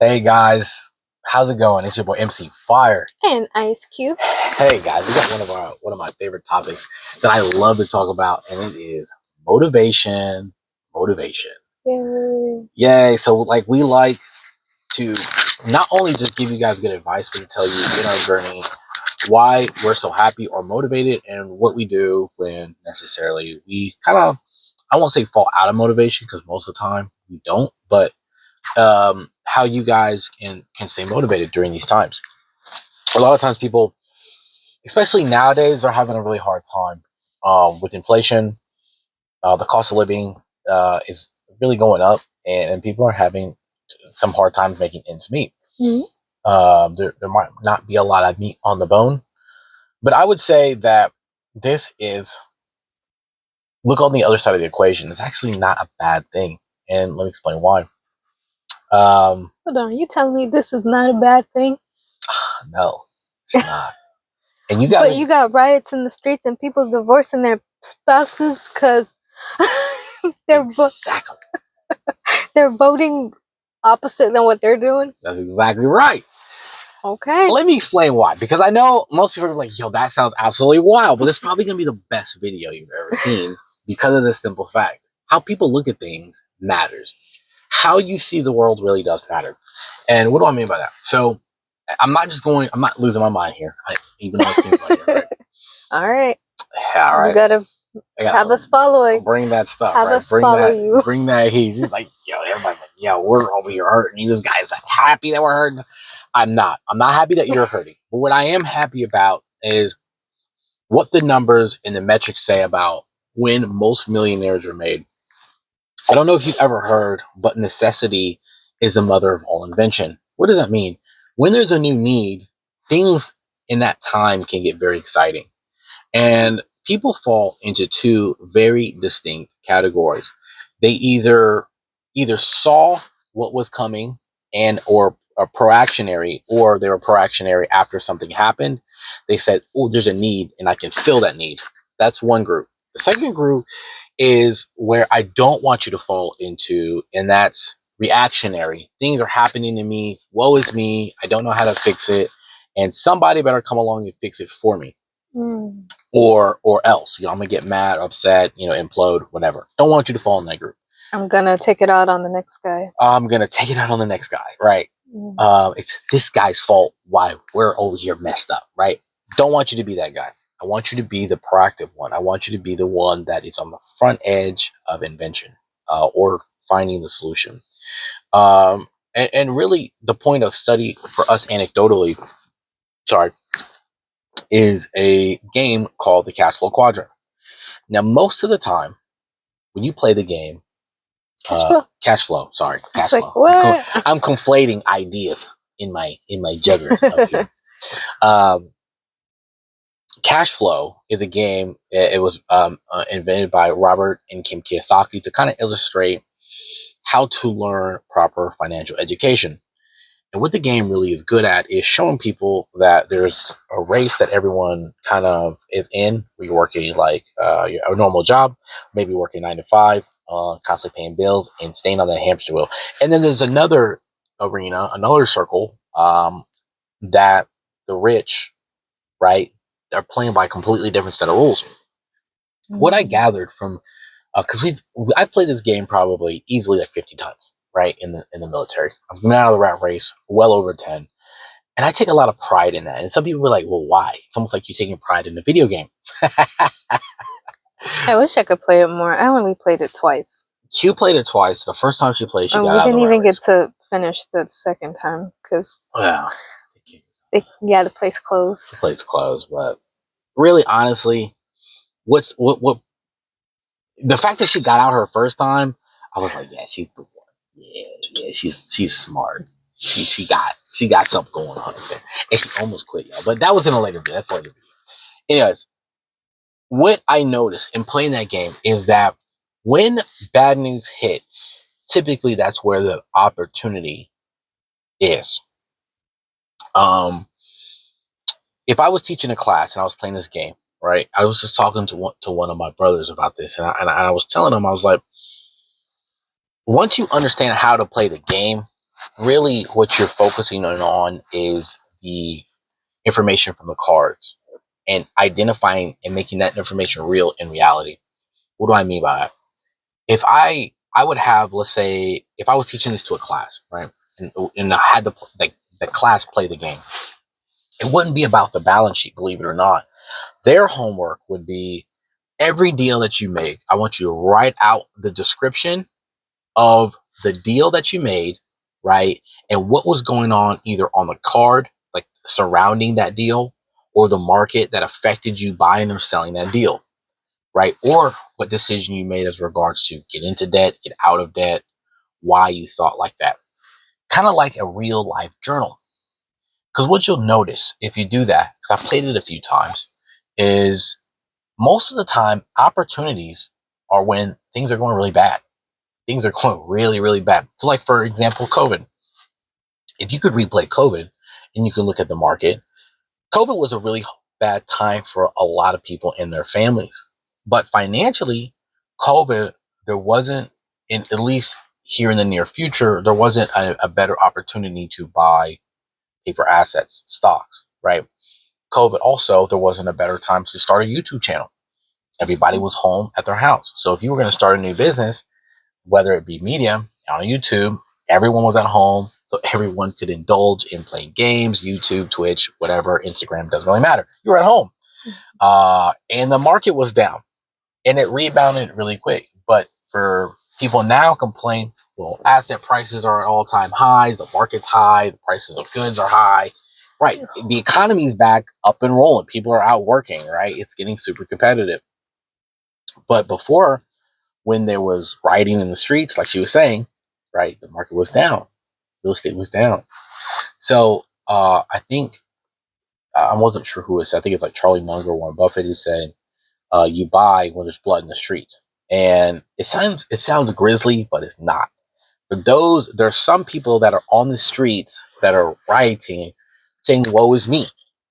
Hey guys, how's it going? It's your boy MC Fire. And Ice Cube. Hey guys, we got one of my favorite topics that I love to talk about, and it is motivation. Motivation. Yay. Yay! So we like to not only just give you guys good advice, but to tell you in our journey why we're so happy or motivated, and what we do when necessarily we kind of, I won't say fall out of motivation, because most of the time we don't, but how you guys can stay motivated during these times. A lot of times people, especially nowadays, are having a really hard time with inflation. The cost of living is really going up, and people are having some hard times making ends meet. There might not be a lot of meat on the bone, but I would say that this is, look on the other side of the equation. It's actually not a bad thing, and let me explain why. Hold on, you telling me this is not a bad thing? No, it's not. And you got, but you got riots in the streets and people divorcing their spouses because exactly. They're voting opposite than what they're doing. That's exactly right. Okay. Let me explain why. Because I know most people are like, yo, that sounds absolutely wild. But it's probably going to be the best video you've ever seen because of this simple fact. How people look at things matters. How you see the world really does matter. And what do I mean by that? So I'm not losing my mind here. Even though it seems like it, right? All right. Yeah, all right. You gotta have us follow it. Bring that stuff. Have right? us follow you. Bring that heat. He's like, yo, everybody's like, yo, we're over here hurting. This guy's like, happy that we're hurting. I'm not happy that you're hurting. But what I am happy about is what the numbers and the metrics say about when most millionaires are made. I don't know if you've ever heard, but necessity is the mother of all invention. What does that mean? When there's a new need, things in that time can get very exciting. And people fall into two very distinct categories. They either saw what was coming and or are proactionary, or they were proactionary after something happened. They said, oh, there's a need and I can fill that need. That's one group. The second group is where I don't want you to fall into, and that's reactionary. Things are happening to me. Woe is me. I don't know how to fix it. And somebody better come along and fix it for me. Or else, I'm gonna get mad, upset, implode, whatever. Don't want you to fall in that group. I'm gonna take it out on the next guy. I'm gonna take it out on the next guy, right? It's this guy's fault why we're over here messed up, right? Don't want you to be that guy. I want you to be the proactive one. I want you to be the one that is on the front edge of invention or finding the solution. And really, the point of study for us anecdotally, is a game called the Cash Flow Quadrant. Now, most of the time, when you play the game, Cash Flow. I'm conflating ideas in my juggler up here. Cash Flow is a game. It was invented by Robert and Kim Kiyosaki to kind of illustrate how to learn proper financial education. And what the game really is good at is showing people that there's a race that everyone kind of is in. Where you're working like a normal job, maybe working 9 to 5, constantly paying bills and staying on that hamster wheel. And then there's another arena, another circle that the rich, right, are playing by a completely different set of rules. What I gathered from, because I've played this game probably easily like 50 times. Right, in the military. I've been out of the rat race well over 10. And I take a lot of pride in that. And some people were like, well, why? It's almost like you're taking pride in a video game. I wish I could play it more. I only played it twice. Q played it twice. The first time she played, she got out of the rat race. We didn't even get to finish the second time because the place closed. The place closed. But really, honestly, what the fact that she got out her first time, I was like, yeah, she's the one. Yeah, she's smart. She got something going on there, and she almost quit, y'all. But that was in a later video. That's a later video. Anyways, what I noticed in playing that game is that when bad news hits, typically that's where the opportunity is. If I was teaching a class and I was playing this game, right? I was just talking to one of my brothers about this, and I was telling him, I was like, once you understand how to play the game, really what you're focusing on is the information from the cards and identifying and making that information real in reality. What do I mean by that? If I would have, let's say, if I was teaching this to a class, right, and I had the class play the game, it wouldn't be about the balance sheet, believe it or not. Their homework would be every deal that you make. I want you to write out the description of the deal that you made, right? And what was going on either on the card, like surrounding that deal, or the market that affected you buying or selling that deal, right? Or what decision you made as regards to get into debt, get out of debt, why you thought like that. Kind of like a real life journal. Because what you'll notice if you do that, because I've played it a few times, is most of the time opportunities are when things are going really bad. Things are going really, really bad. So, like, for example, COVID. If you could replay COVID and you could look at the market, COVID was a really bad time for a lot of people and their families. But financially, COVID, there wasn't, at least here in the near future, there wasn't a better opportunity to buy paper assets, stocks, right? COVID also, there wasn't a better time to start a YouTube channel. Everybody was home at their house. So if you were going to start a new business, whether it be media on YouTube, everyone was at home. So everyone could indulge in playing games, YouTube, Twitch, whatever, Instagram, doesn't really matter. You were at home. And the market was down and it rebounded really quick. But for people now complain, well, asset prices are at all-time highs, the market's high, the prices of goods are high. Right. The economy's back up and rolling. People are out working, right? It's getting super competitive. But before, when there was rioting in the streets, like she was saying, right, the market was down. Real estate was down. So I think, I wasn't sure who it said. I think it's like Charlie Munger, Warren Buffett. He said, you buy when there's blood in the streets. And it sounds grisly, but it's not. For those, there's some people that are on the streets that are rioting, saying, woe is me.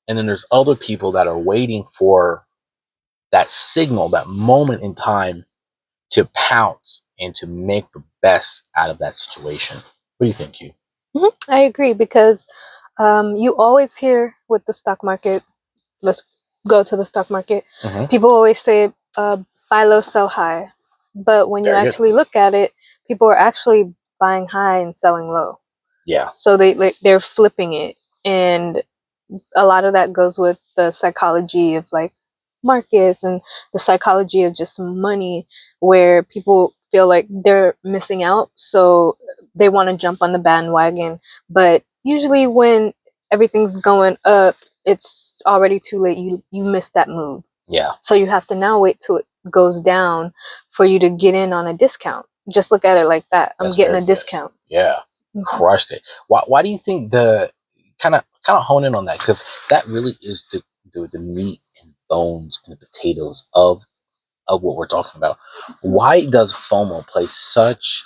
And then there's other people that are waiting for that signal, that moment in time to pounce and to make the best out of that situation. What do you think, you? I agree because you always hear with the stock market, let's go to the stock market, people always say buy low, sell high. But when you actually look at it, people are actually buying high and selling low. Yeah. So they're flipping it. And a lot of that goes with the psychology of like markets and the psychology of just money, where people feel like they're missing out, so they want to jump on the bandwagon. But usually when everything's going up, it's already too late. You missed that move. Yeah. So you have to now wait till it goes down for you to get in on a discount. Just look at it like that. I'm getting a discount. Yeah. Crushed it. Why do you think the kind of hone in on that? Because that really is the meat and bones and the potatoes of what we're talking about. Why does FOMO play such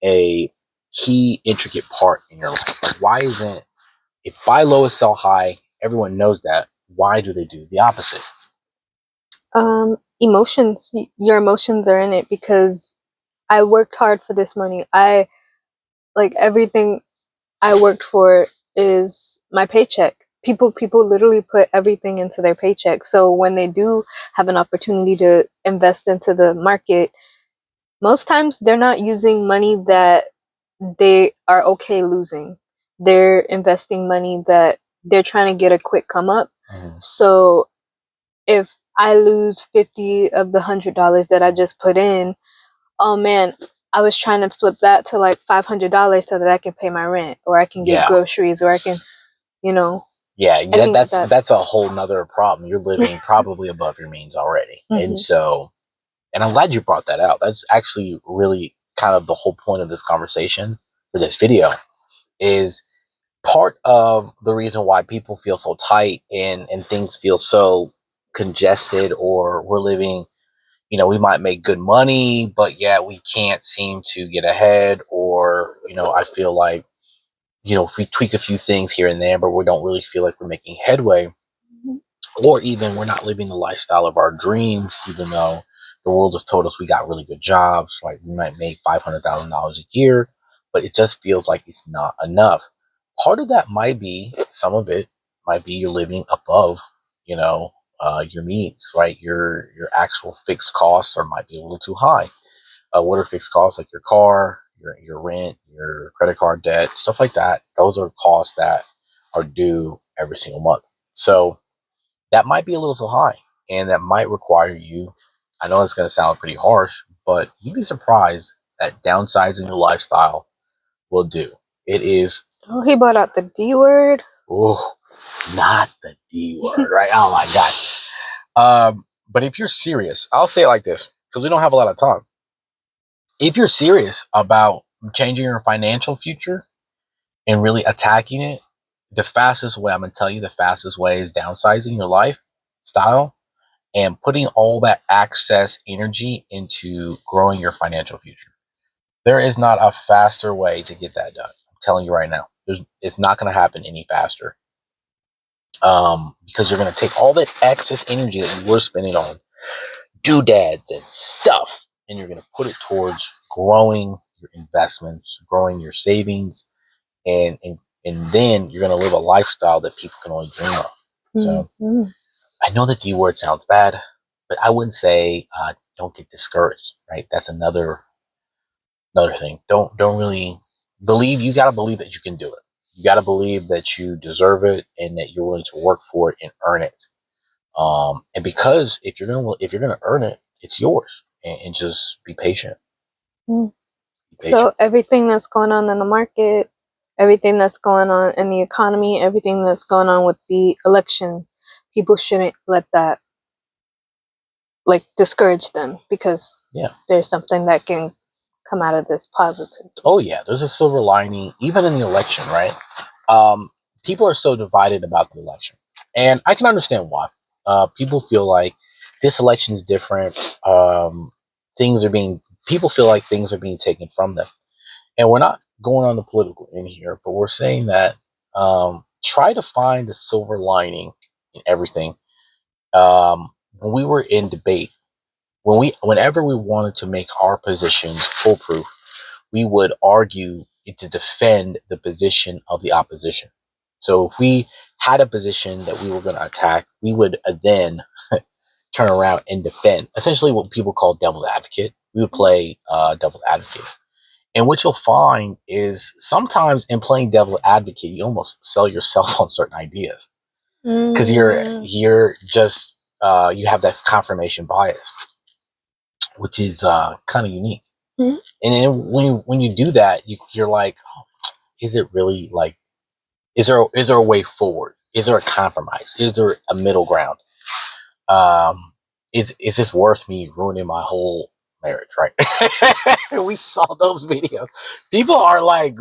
a key, intricate part in your life? Like, why isn't, if buy low is sell high, everyone knows that. Why do they do the opposite? Emotions. Your emotions are in it because I worked hard for this money. Like everything I worked for is my paycheck. People literally put everything into their paycheck. So when they do have an opportunity to invest into the market, most times they're not using money that they are okay losing. They're investing money that they're trying to get a quick come up. So if I lose 50 of the $100 that I just put in, oh man, I was trying to flip that to like $500 so that I can pay my rent, or I can get groceries, or I can, Yeah, that's a whole nother problem. You're living probably above your means already. And so, and I'm glad you brought that out. That's actually really kind of the whole point of this conversation, for this video, is part of the reason why people feel so tight and things feel so congested, or we're living, we might make good money, but yet we can't seem to get ahead, or, I feel like, if we tweak a few things here and there, but we don't really feel like we're making headway, or even we're not living the lifestyle of our dreams, even though the world has told us we got really good jobs, like we might make $500,000 a year, but it just feels like it's not enough. Part of that might be, some of it might be you're living above, you know, your means, right? Your actual fixed costs are might be a little too high. What are fixed costs like your car, your rent, your credit card debt, stuff like that? Those are costs that are due every single month. So that might be a little too high, and that might require you. I know it's going to sound pretty harsh, but you'd be surprised that downsizing your lifestyle will do. It is, Oh, he brought out the D word. oh, not the D word, right? Oh my God. But if you're serious, I'll say it like this because we don't have a lot of time. If you're serious about changing your financial future and really attacking it, the fastest way, I'm going to tell you, the fastest way is downsizing your lifestyle and putting all that access energy into growing your financial future. There is not a faster way to get that done. I'm telling you right now. It's not going to happen any faster. Because you're going to take all that excess energy that you were spending on doodads and stuff, and you're going to put it towards growing your investments, growing your savings, and then you're going to live a lifestyle that people can only dream of. So I know the D word sounds bad, but I wouldn't say don't get discouraged, right? That's another thing. Don't really believe. You got to believe that you can do it. You got to believe that you deserve it and that you're willing to work for it and earn it. And because if you're gonna earn it, it's yours. And just be patient. Mm. So everything that's going on in the market, everything that's going on in the economy, everything that's going on with the election, people shouldn't let that like discourage them, because there's something that can come out of this positive. Oh yeah, there's a silver lining even in the election, right? People are so divided about the election, and I can understand why. People feel like this election is different. People feel like things are being taken from them, and we're not going on the political end here, but we're saying that try to find the silver lining in everything. When we were in debate, whenever we wanted to make our positions foolproof, we would argue to defend the position of the opposition. So if we had a position that we were going to attack, we would then turn around and defend. Essentially, what people call devil's advocate. We would play devil's advocate. And what you'll find is sometimes in playing devil's advocate, you almost sell yourself on certain ideas because you're just you have that confirmation bias, which is kind of unique. Mm-hmm. And then when you do that, you're like, oh, is it really like, is there a way forward? Is there a compromise? Is there a middle ground? Is this worth me ruining my whole marriage? Right? We saw those videos. People are like,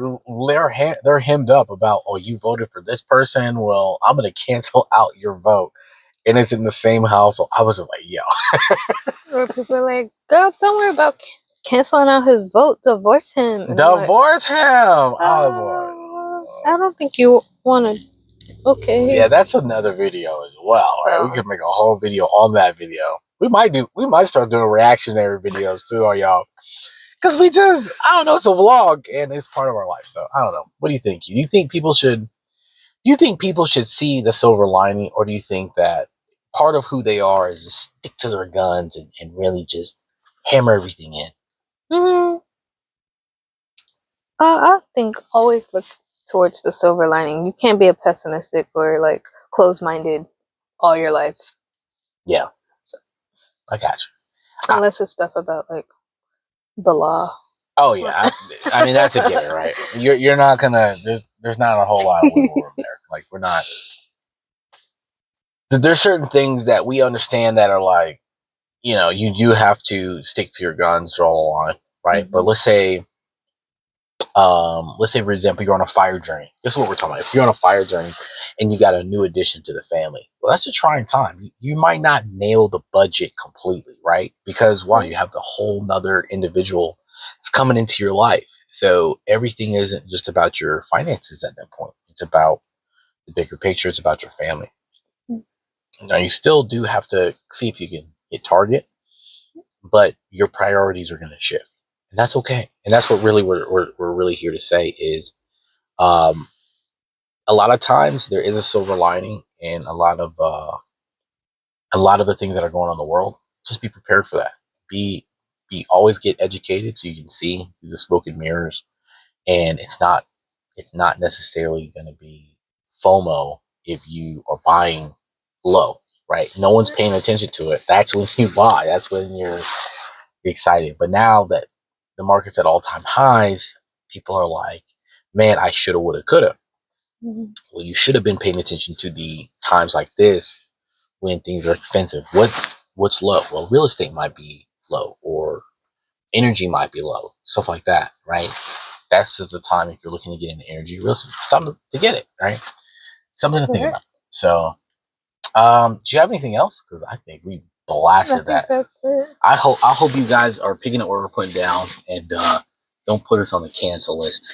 they're hemmed up about, oh, you voted for this person. Well, I'm gonna cancel out your vote, and it's in the same household. I was just like, yo. Or people are like, girl, don't worry about canceling out his vote. Divorce him. And divorce him. Oh, Lord. I don't think you want to. Okay. Yeah, that's another video as well. Right? We could make a whole video on that video. We might start doing reactionary videos too on y'all. Because I don't know, it's a vlog and it's part of our life. So I don't know. What do you think? Do you think people should see the silver lining, or do you think that part of who they are is just stick to their guns and really just hammer everything in? Mm-hmm. I think always look towards the silver lining. You can't be a pessimistic or like closed-minded all your life. Yeah, I got you. Unless it's stuff about like the law. Oh yeah, I mean that's a given, right? You're not gonna. There's not a whole lot of wiggle room there. Like we're not. There's certain things that we understand that are like, you do have to stick to your guns, draw a line, right? Mm-hmm. But let's say for example, you're on a fire journey. This is what we're talking about. If you're on a fire journey and you got a new addition to the family, well, that's a trying time. You might not nail the budget completely, right? Because you have the whole nother individual that's coming into your life. So everything isn't just about your finances at that point. It's about the bigger picture. It's about your family. Mm-hmm. Now, you still do have to see if you can hit target, but your priorities are going to shift. and that's okay. And that's what really we're really here to say is, um, a lot of times there is a silver lining in a lot of the things that are going on in the world. Just be prepared for that. Be be always get educated so you can see through the smoke and mirrors, and it's not necessarily going to be FOMO if you are buying low, right? No one's paying attention to it. That's when you buy. That's when you're excited. But now that the market's at all time highs, people are like, man, I shoulda, woulda, coulda. Mhm. Well, you should have been paying attention to the times like this when things are expensive. What's low? Well, real estate might be low, or energy might be low, stuff like that, right? That's just the time if you're looking to get into energy real estate. It's time to get it, right? Something to think Correct. about. So, do you have anything else? Because I think we I blasted think that. that's it. I hope you guys are picking up what we're putting down, and don't put us on the cancel list.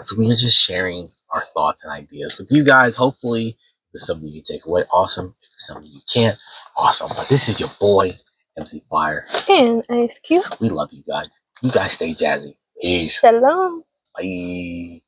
So we are just sharing our thoughts and ideas with you guys. Hopefully, if it's something you take away, awesome. If it's something you can't, awesome. But this is your boy, MC Fire. And Ice Cube. We love you guys. You guys stay jazzy. Peace. Shalom. Bye.